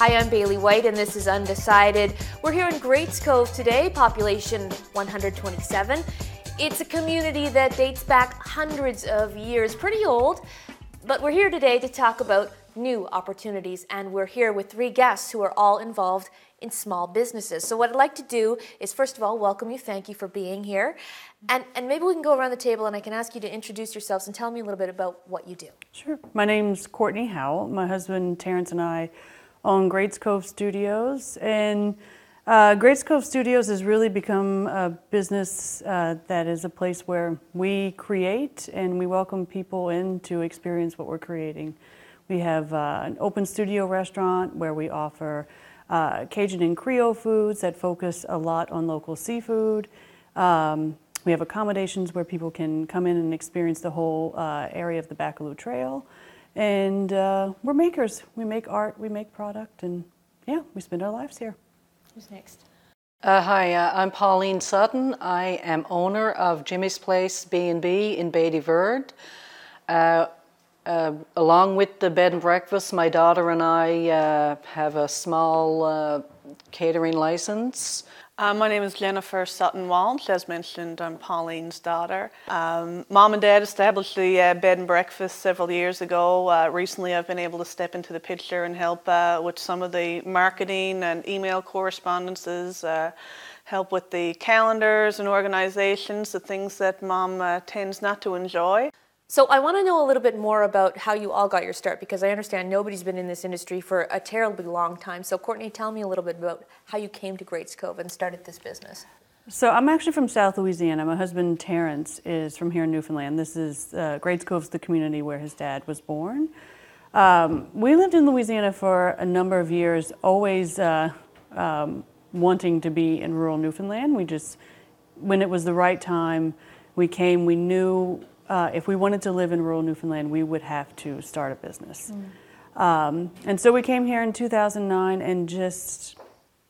Hi, I'm Bailey White and this is Undecided. We're here in Greats Cove today, population 127. It's a community that dates back hundreds of years, pretty old, but we're here today to talk about new opportunities, and we're here with three guests who are all involved in small businesses. So what I'd like to do is, first of all, welcome you, thank you for being here, and maybe we can go around the table and I can ask you to introduce yourselves and tell me a little bit about what you do. Sure. My name's Courtney Howell. My husband Terrence and I own Greats Cove Studios, and Greats Cove Studios has really become a business that is a place where we create and we welcome people in to experience what we're creating. We have an open studio restaurant where we offer Cajun and Creole foods that focus a lot on local seafood. We have accommodations where people can come in and experience the whole area of the Bacaloo Trail. And we're makers. We make art, we make product, and yeah, we spend our lives here. Who's next? Hi, I'm Pauline Sutton. I am owner of Jimmy's Place B&B in Beatty Verde. Along with the bed and breakfast, my daughter and I have a small catering license. My name is Jennifer Sutton Walsh. As mentioned, I'm Pauline's daughter. Mom and Dad established the bed and breakfast several years ago. Recently I've been able to step into the picture and help with some of the marketing and email correspondences, help with the calendars and organizations, the things that Mom tends not to enjoy. So I want to know a little bit more about how you all got your start, because I understand nobody's been in this industry for a terribly long time. So Courtney, tell me a little bit about how you came to Greats Cove and started this business. So I'm actually from South Louisiana. My husband Terrence is from here in Newfoundland. This is Greats Cove's the community where his dad was born. We lived in Louisiana for a number of years, always wanting to be in rural Newfoundland. We just, when it was the right time, we came. We knew if we wanted to live in rural Newfoundland, we would have to start a business. And so we came here in 2009 and just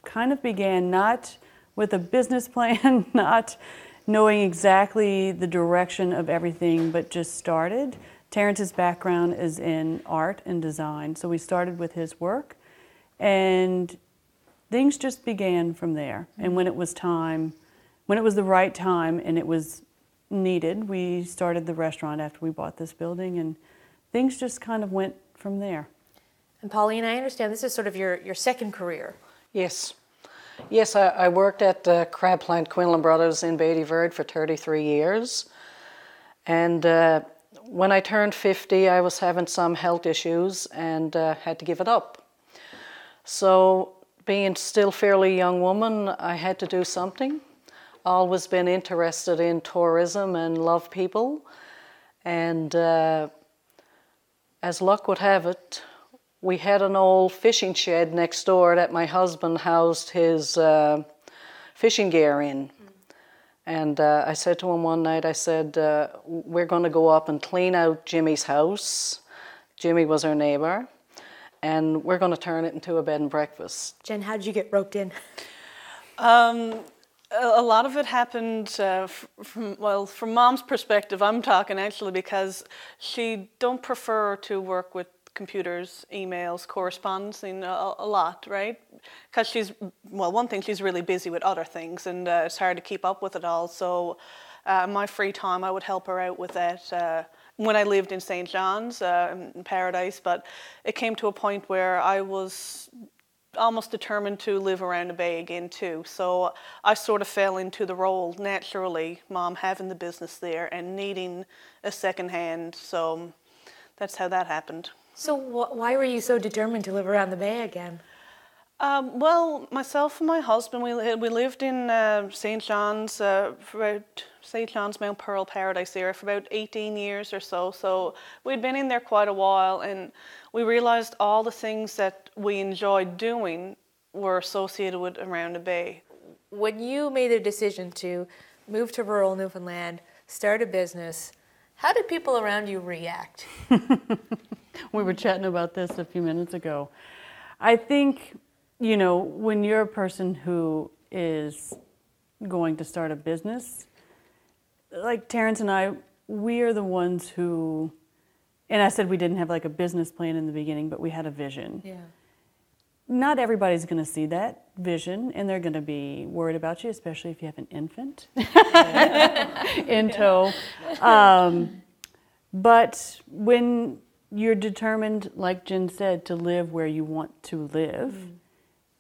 kind of began, not with a business plan, not knowing exactly the direction of everything, but just started. Terrence's background is in art and design, so we started with his work, and things just began from there. And when it was time, when it was the right time and it was needed, we started the restaurant after we bought this building, and things just kind of went from there. And Pauline, I understand this is sort of your second career. Yes. Yes, I worked at Crab Plant Quinlan Brothers in Beatty Verde for 33 years. And when I turned 50, I was having some health issues and had to give it up. So being still fairly young woman, I had to do something. Always been interested in tourism and love people, and as luck would have it, we had an old fishing shed next door that my husband housed his fishing gear in. And I said to him one night, I said, we're going to go up and clean out Jimmy's house. Jimmy was our neighbor, and we're going to turn it into a bed and breakfast. Jen, how did you get roped in? A lot of it happened from Mom's perspective, I'm talking actually, because she don't prefer to work with computers, emails, correspondencing a lot, right? Because she's, well, one thing, she's really busy with other things, and it's hard to keep up with it all. So my free time, I would help her out with that when I lived in St. John's in Paradise, but it came to a point where I was almost determined to live around the bay again too. So I sort of fell into the role naturally, Mom having the business there and needing a second hand. So that's how that happened. So why were you so determined to live around the bay again? Well, myself and my husband, we lived in St. John's, St. John's Mount Pearl Paradise area for about 18 years or so. So we'd been in there quite a while, and we realized all the things that we enjoyed doing were associated with around the bay. When you made the decision to move to rural Newfoundland, start a business, how did people around you react? We were chatting about this a few minutes ago. I think, you know, when you're a person who is going to start a business, like Terrence and I, we are the ones who, and I said we didn't have like a business plan in the beginning, but we had a vision. Yeah. not everybody's going to see that vision, and they're going to be worried about you, especially if you have an infant in tow. But when you're determined, like Jen said, to live where you want to live,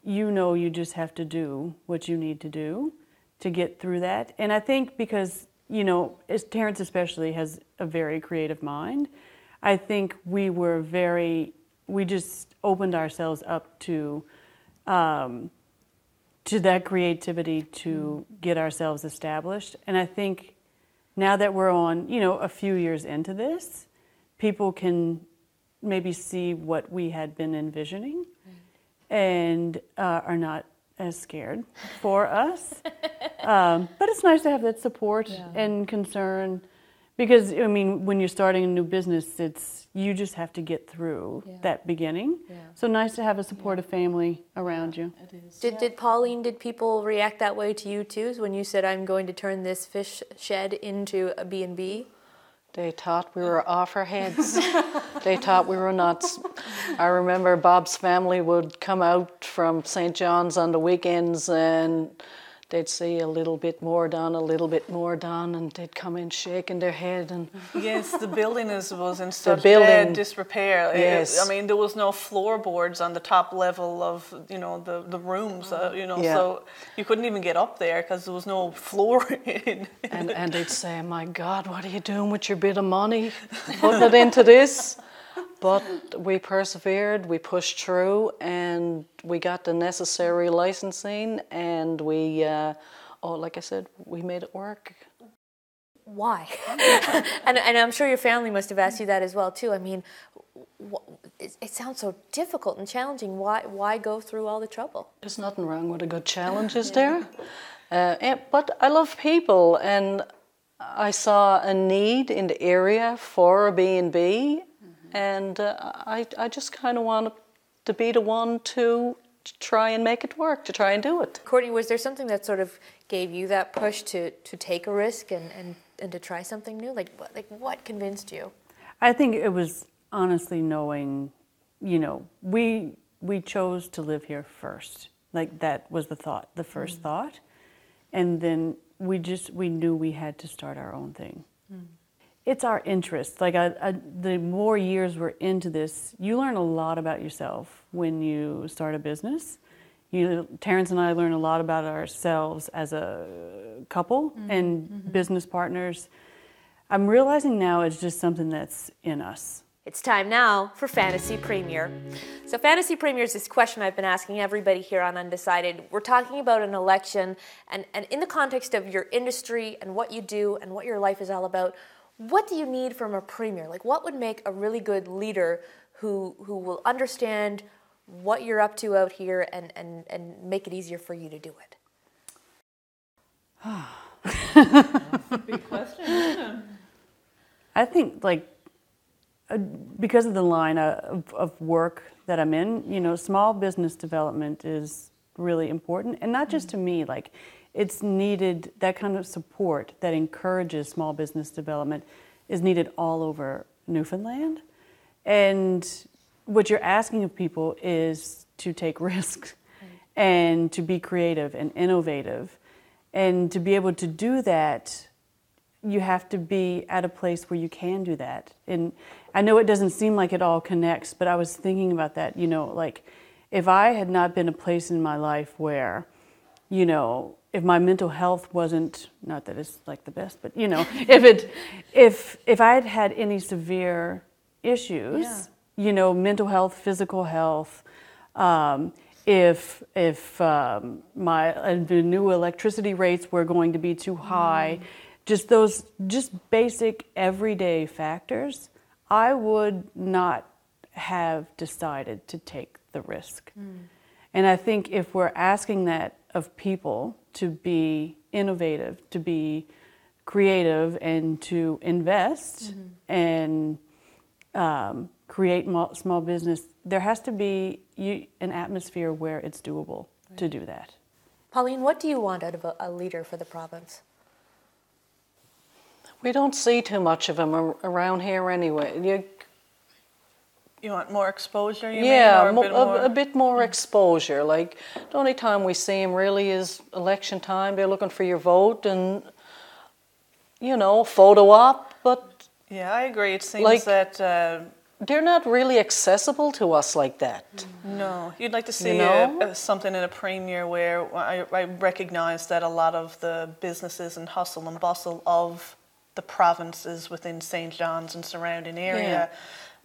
you know you just have to do what you need to do to get through that. And I think because, Terrence especially has a very creative mind, I think we just opened ourselves up to that creativity to get ourselves established. And I think now that we're on, a few years into this, people can maybe see what we had been envisioning and are not as scared for us. But it's nice to have that support and concern because, when you're starting a new business, you just have to get through that beginning. Yeah. So nice to have a supportive family around you. It is. Did Pauline, did people react that way to you too when you said, I'm going to turn this fish shed into a B&B? They thought we were off our heads. They thought we were nuts. I remember Bob's family would come out from St. John's on the weekends and they'd see a little bit more done, and they'd come in shaking their head. And yes, the building was in such bad disrepair. Yes. There was no floorboards on the top level of, the rooms, so you couldn't even get up there because there was no floor in. And they'd say, my God, what are you doing with your bit of money? Putting it into this? But we persevered, we pushed through, and we got the necessary licensing, and we, like I said, we made it work. Why? and I'm sure your family must have asked you that as well, too. It sounds so difficult and challenging. Why go through all the trouble? There's nothing wrong with a good challenge, is there? But I love people, and I saw a need in the area for a B&B. And I just kind of wanted to be the one to try and make it work, to try and do it. Courtney, was there something that sort of gave you that push to take a risk and to try something new? Like what convinced you? I think it was honestly knowing, we chose to live here first. Like that was the first thought. And then we knew we had to start our own thing. It's our interest. Like the more years we're into this, you learn a lot about yourself when you start a business. Terrence and I learn a lot about ourselves as a couple and business partners. I'm realizing now it's just something that's in us. It's time now for Fantasy Premier. So Fantasy Premier is this question I've been asking everybody here on Undecided. We're talking about an election, and in the context of your industry and what you do and what your life is all about, what do you need from a premier? Like, what would make a really good leader who will understand what you're up to out here and make it easier for you to do it? That's a big question, isn't it? I think, because of the line of work that I'm in, small business development is really important. And not just to me, it's needed, that kind of support that encourages small business development is needed all over Newfoundland. And what you're asking of people is to take risks and to be creative and innovative. And to be able to do that, you have to be at a place where you can do that. And I know it doesn't seem like it all connects, but I was thinking about that, if I had not been a place in my life where, if my mental health wasn't, not that it's the best, but if I had had any severe issues, mental health, physical health, if the new electricity rates were going to be too high, just basic everyday factors, I would not have decided to take the risk. And I think if we're asking that of people, to be innovative, to be creative, and to invest and create small business, there has to be an atmosphere where it's doable to do that. Pauline, what do you want out of a leader for the province? We don't see too much of them around here anyway. You want more exposure, you Yeah, mean? Or a bit more exposure. Like, the only time we see them really is election time. They're looking for your vote and, photo op, but Yeah, I agree. It seems like, that... they're not really accessible to us like that. No, you'd like to see something in a premiere where I recognise that a lot of the businesses and hustle and bustle of the provinces within St. John's and surrounding area. Yeah.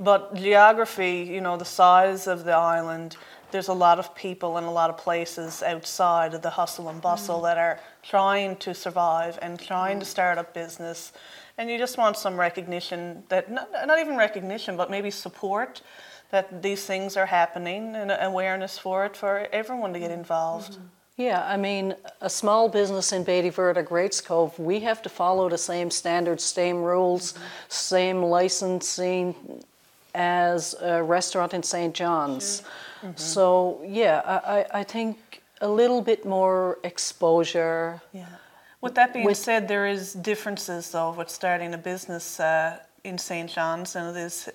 But geography, the size of the island, there's a lot of people and a lot of places outside of the hustle and bustle that are trying to survive and trying to start up business. And you just want some recognition, that not even recognition, but maybe support that these things are happening and awareness for it, for everyone to get involved. Yeah, I mean, a small business in Beatty Verde or Greats Cove, we have to follow the same standards, same rules, same licensing as a restaurant in St. John's. Sure. So, yeah, I think a little bit more exposure. Yeah. With that being said, there is differences, though, with starting a business in St. John's and it is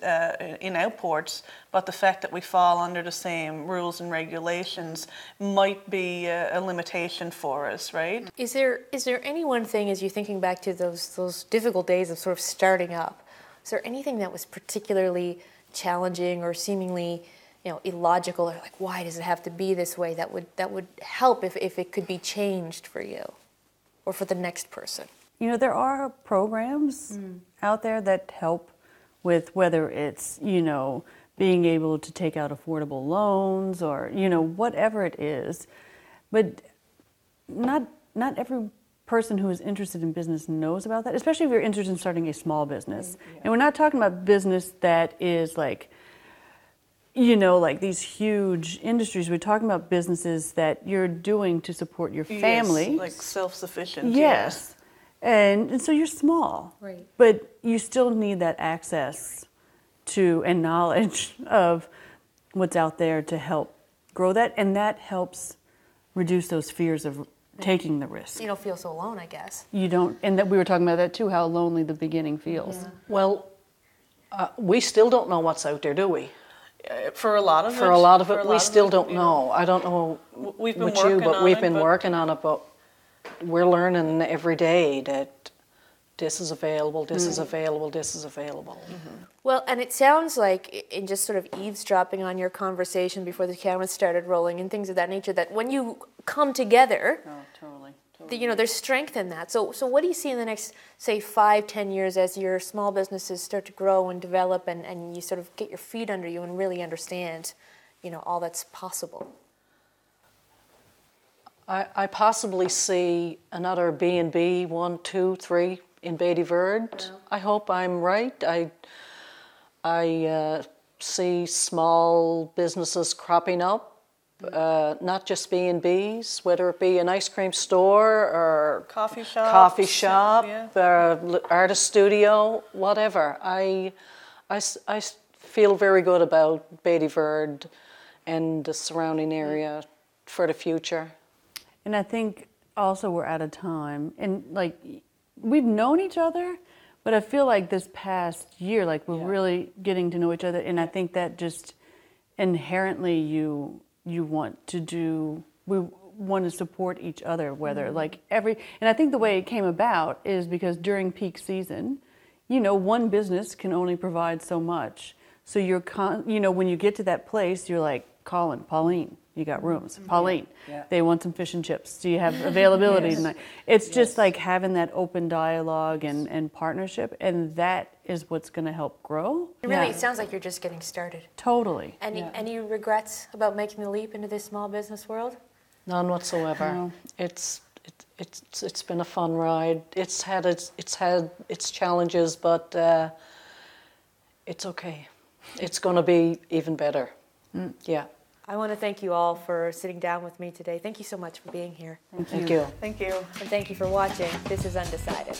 in Outports, but the fact that we fall under the same rules and regulations might be a limitation for us, right? Is there any one thing, as you're thinking back to those difficult days of sort of starting up, is there anything that was particularly challenging or seemingly illogical, or like, why does it have to be this way, that would help if it could be changed for you or for the next person? There are programs out there that help with whether it's, being able to take out affordable loans or, whatever it is. But not every person who is interested in business knows about that, especially if you're interested in starting a small business. Yeah. And we're not talking about business that is like, like these huge industries. We're talking about businesses that you're doing to support your family. Yes, like self-sufficient. Yes. And so you're small, right? But you still need that access to and knowledge of what's out there to help grow that, and that helps reduce those fears of taking the risk. You don't feel so alone, I guess. You don't, and that we were talking about that too, how lonely the beginning feels. Yeah. Well, we still don't know what's out there, do we? For a lot of it. For a lot of it, we still don't know. I don't know we've been with you, but we've been working working on it, but we're learning every day that this is available, this is available, this is available. Well, and it sounds like, in just sort of eavesdropping on your conversation before the cameras started rolling and things of that nature, that when you come together, there's strength in that. So what do you see in the next, say, 5-10 years as your small businesses start to grow and develop and you sort of get your feet under you and really understand, all that's possible? I possibly see another B&B, 1, 2, 3 in Beatty Verde. Yeah. I hope I'm right. I see small businesses cropping up, not just B&Bs, whether it be an ice cream store or coffee shop, artist studio, whatever. I feel very good about Beatty Verde and the surrounding area for the future. And I think also we're at a time, and like we've known each other, but I feel like this past year, like we're really getting to know each other, and I think that just inherently you want to do, we want to support each other, whether and I think the way it came about is because during peak season, one business can only provide so much. So when you get to that place, you're like calling Pauline. You got rooms. Pauline, they want some fish and chips. Do you have availability tonight? It's just like having that open dialogue and partnership, and that is what's going to help grow. Really, it sounds like you're just getting started. Totally. Any regrets about making the leap into this small business world? None whatsoever. No. It's been a fun ride. It's had its challenges, but it's okay. It's going to be even better. Yeah. I want to thank you all for sitting down with me today. Thank you so much for being here. Thank you. Thank you. And thank you for watching. This is Undecided.